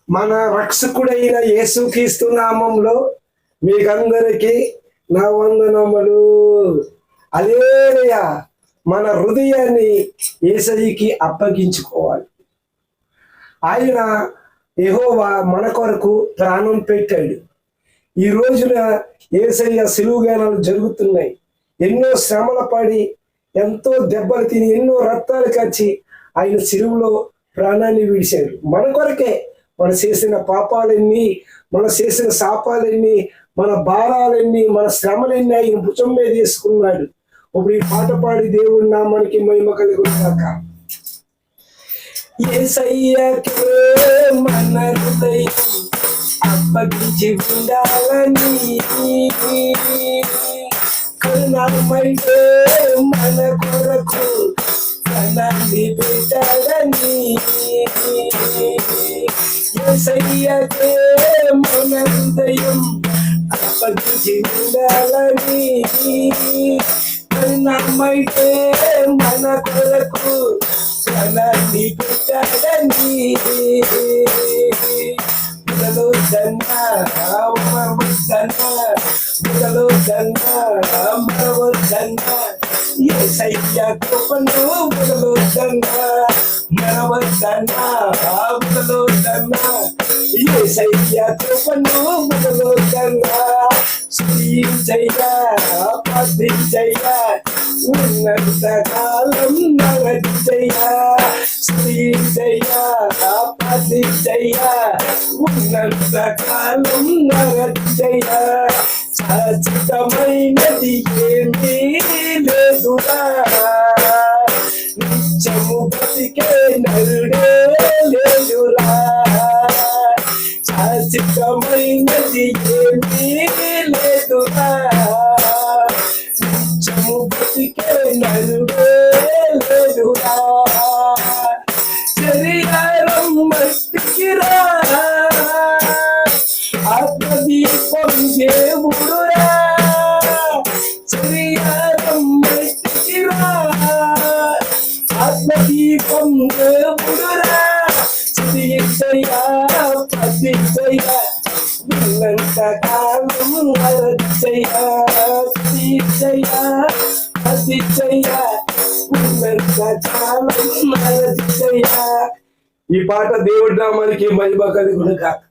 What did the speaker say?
మన రక్షకుడైన యేసుక్రీస్తు నామంలో మీకందరికీ నా వందనములు. హల్లెలూయా. మన హృదయాన్ని యేసయ్యకి అప్పగించుకోవాలి. ఆయన యెహోవా మన కొరకు ప్రాణం పెట్టాడు. ఈ రోజున యేసయ్య సిలువగానాలు జరుగుతున్నాయి. ఎన్నో శ్రమల పడి, ఎంతో దెబ్బలు తిని, ఎన్నో రక్తాలు కచ్చి ఆయన సిలువలో ప్రాణాన్ని విడిచాడు. మన కొరకే. మన చేసిన పాపాలన్నీ, మన చేసిన శాపాలన్నీ, మన భారాలన్నీ, మన శ్రమలన్నీ ఆయన భుజం మీద తీసుకున్నాడు. ఇప్పుడు ఈ పాట పాడి దేవుడి నామానికి మహిమ కలుగుగాక. యేసయ్యకే మన హృదయం అప్పగించి ఉండాలని, కరుణామయుడే మన కొరకు ప్రాణాన్ని పెట్టాలని. యేసయ్యకే మన హృదయం అప్పగించి ఉండాలని, కరుణామయుడే మన కొరకు ప్రాణాన్ని పెట్టాలని. ముదలో జన్నా మరవద్దన్నా, ముదలో జన్నా మరవద్దన్నా, యేసయ్య కృపను ముదలో జన్నా మరవద్దన్నా, ముదలో జన్నా యేసయ్య కృపను ముదలో జన్నా. స్తుతించయ్యా, ప్రార్థించయ్యా, ఉన్నంత కాలం నడిచయ్యా. స్తుతించయ్యా, ప్రార్థించయ్యా, ఉన్నంత కాలం నడిచయ్యా. శాశ్వతమైనది ఏమీ లేదురా, నిత్యము బ్రతికే నరుడే లేదురా. శాశ్వతమైనది ఏమీ లేదురా, నిత్యము బ్రతికే నరుడే లేదురా. శరీరం మట్టికిరా, ఆత్మదీపం దేవుడురా. శరీరం మట్టికిరా, ఆత్మదీపం దేవుడురా. స్తుతించయ్యా, ప్రార్థించయ్యా, ఉన్నంత కాలం నడిచయ్యా. స్తుతించయ్యా, ప్రార్థించయ్యా, ఉన్నంత కాలం నడిచయ్యా. ఈ పాట దేవుడి నామానికి మహిమ కలుగును గాక.